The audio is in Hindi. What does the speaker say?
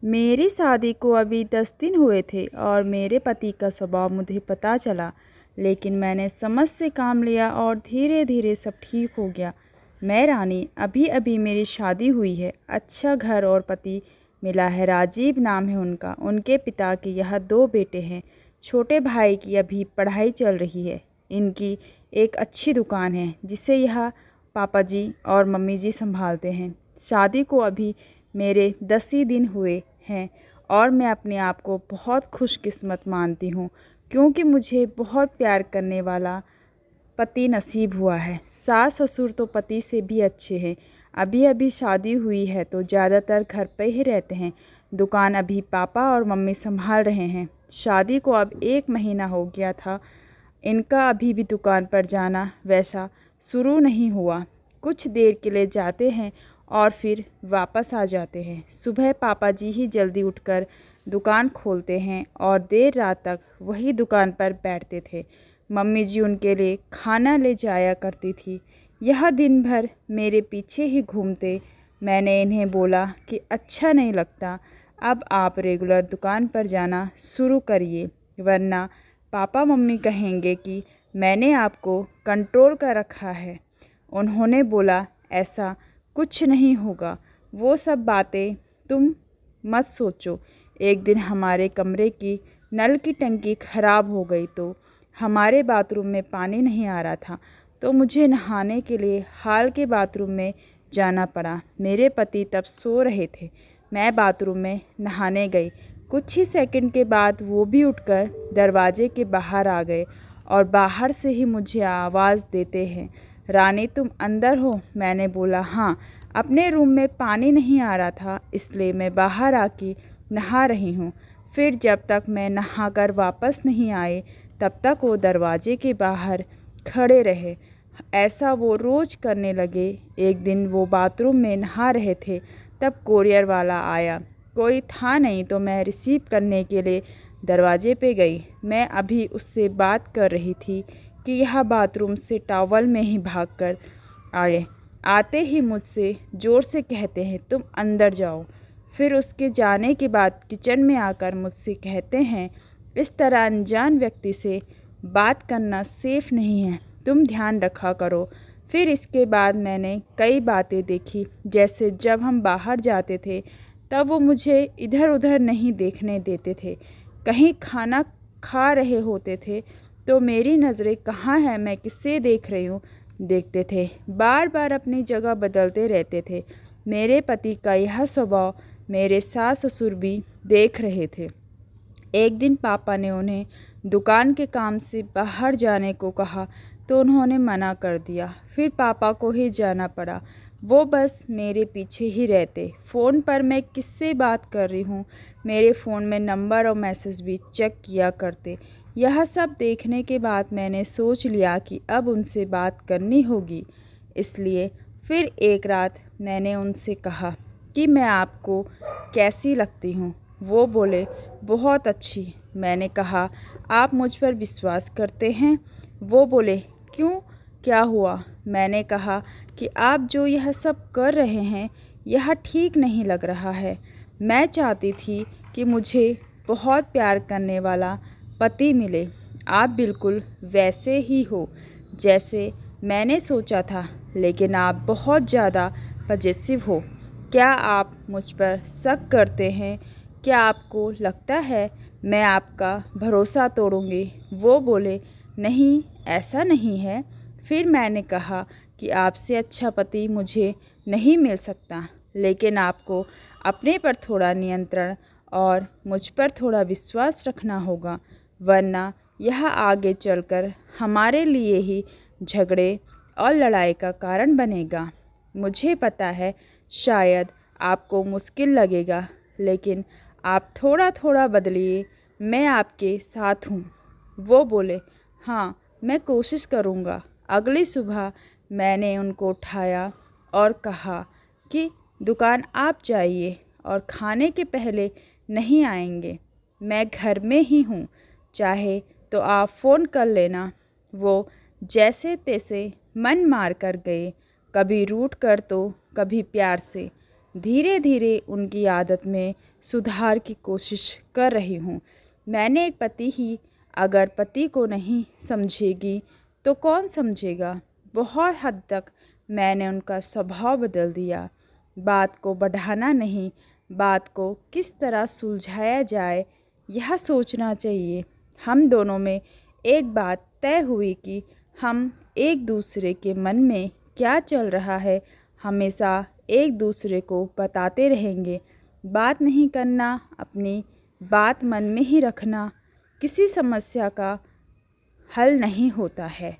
मेरी शादी को अभी 10 दिन हुए थे और मेरे पति का स्वभाव मुझे पता चला, लेकिन मैंने समझ से काम लिया और धीरे धीरे सब ठीक हो गया। मैं रानी, अभी अभी मेरी शादी हुई है, अच्छा घर और पति मिला है। राजीव नाम है उनका। उनके पिता के यहाँ 2 बेटे हैं। छोटे भाई की अभी पढ़ाई चल रही है। इनकी एक अच्छी दुकान है जिसे यहाँ पापा जी और मम्मी जी संभालते हैं। शादी को अभी मेरे 10 ही दिन हुए हैं और मैं अपने आप को बहुत खुशकिस्मत मानती हूँ, क्योंकि मुझे बहुत प्यार करने वाला पति नसीब हुआ है। सास ससुर तो पति से भी अच्छे हैं। अभी अभी शादी हुई है तो ज़्यादातर घर पे ही रहते हैं। दुकान अभी पापा और मम्मी संभाल रहे हैं। शादी को अब 1 महीना हो गया था। इनका अभी भी दुकान पर जाना वैसा शुरू नहीं हुआ। कुछ देर के लिए जाते हैं और फिर वापस आ जाते हैं। सुबह पापा जी ही जल्दी उठकर दुकान खोलते हैं और देर रात तक वही दुकान पर बैठते थे। मम्मी जी उनके लिए खाना ले जाया करती थी। यह दिन भर मेरे पीछे ही घूमते। मैंने इन्हें बोला कि अच्छा नहीं लगता, अब आप रेगुलर दुकान पर जाना शुरू करिए, वरना पापा मम्मी कहेंगे कि मैंने आपको कंट्रोल कर रखा है। उन्होंने बोला, ऐसा कुछ नहीं होगा, वो सब बातें तुम मत सोचो। एक दिन हमारे कमरे की नल की टंकी खराब हो गई तो हमारे बाथरूम में पानी नहीं आ रहा था, तो मुझे नहाने के लिए हाल के बाथरूम में जाना पड़ा। मेरे पति तब सो रहे थे। मैं बाथरूम में नहाने गई। कुछ ही सेकंड के बाद वो भी उठकर दरवाजे के बाहर आ गए और बाहर से ही मुझे आवाज़ देते हैं, रानी तुम अंदर हो? मैंने बोला हाँ। अपने रूम में पानी नहीं आ रहा था, इसलिए मैं बाहर आके नहा रही हूँ। फिर जब तक मैं नहाकर वापस नहीं आए तब तक वो दरवाजे के बाहर खड़े रहे। ऐसा वो रोज़ करने लगे। एक दिन वो बाथरूम में नहा रहे थे, तब कोरियर वाला आया। कोई था नहीं तो मैं रिसीव करने के लिए दरवाजे पे गई। मैं अभी उससे बात कर रही थी कि यह बाथरूम से टॉवल में ही भागकर आए। आते ही मुझसे ज़ोर से कहते हैं, तुम अंदर जाओ। फिर उसके जाने के बाद किचन में आकर मुझसे कहते हैं, इस तरह अनजान व्यक्ति से बात करना सेफ नहीं है, तुम ध्यान रखा करो। फिर इसके बाद मैंने कई बातें देखी, जैसे जब हम बाहर जाते थे तब वो मुझे इधर उधर नहीं देखने देते थे। कहीं खाना खा रहे होते थे तो मेरी नज़रें कहाँ हैं, मैं किससे देख रही हूँ, देखते थे। बार बार अपनी जगह बदलते रहते थे। मेरे पति का यह स्वभाव मेरे सास ससुर भी देख रहे थे। एक दिन पापा ने उन्हें दुकान के काम से बाहर जाने को कहा तो उन्होंने मना कर दिया। फिर पापा को ही जाना पड़ा। वो बस मेरे पीछे ही रहते। फ़ोन पर मैं किससे बात कर रही हूँ, मेरे फ़ोन में नंबर और मैसेज भी चेक किया करते। यह सब देखने के बाद मैंने सोच लिया कि अब उनसे बात करनी होगी। इसलिए फिर एक रात मैंने उनसे कहा कि मैं आपको कैसी लगती हूँ। वो बोले, बहुत अच्छी। मैंने कहा, आप मुझ पर विश्वास करते हैं? वो बोले, क्यों, क्या हुआ? मैंने कहा कि आप जो यह सब कर रहे हैं यह ठीक नहीं लग रहा है। मैं चाहती थी कि मुझे बहुत प्यार करने वाला पति मिले। आप बिल्कुल वैसे ही हो जैसे मैंने सोचा था, लेकिन आप बहुत ज़्यादा पजेसिव हो। क्या आप मुझ पर शक करते हैं? क्या आपको लगता है मैं आपका भरोसा तोड़ूंगी? वो बोले, नहीं, ऐसा नहीं है। फिर मैंने कहा कि आपसे अच्छा पति मुझे नहीं मिल सकता, लेकिन आपको अपने पर थोड़ा नियंत्रण और मुझ पर थोड़ा विश्वास रखना होगा, वरना यह आगे चलकर हमारे लिए ही झगड़े और लड़ाई का कारण बनेगा। मुझे पता है शायद आपको मुश्किल लगेगा, लेकिन आप थोड़ा थोड़ा बदलिए, मैं आपके साथ हूँ। वो बोले, हाँ, मैं कोशिश करूँगा। अगली सुबह मैंने उनको उठाया और कहा कि दुकान आप जाइए और खाने के पहले नहीं आएंगे, मैं घर में ही हूँ, चाहे तो आप फ़ोन कर लेना। वो जैसे तैसे मन मार कर गए, कभी रूठ कर तो कभी प्यार से। धीरे धीरे उनकी आदत में सुधार की कोशिश कर रही हूँ। मैंने एक पति ही अगर पति को नहीं समझेगी तो कौन समझेगा। बहुत हद तक मैंने उनका स्वभाव बदल दिया। बात को बढ़ाना नहीं, बात को किस तरह सुलझाया जाए यह सोचना चाहिए। हम दोनों में एक बात तय हुई कि हम एक दूसरे के मन में क्या चल रहा है हमेशा एक दूसरे को बताते रहेंगे। बात नहीं करना, अपनी बात मन में ही रखना किसी समस्या का हल नहीं होता है।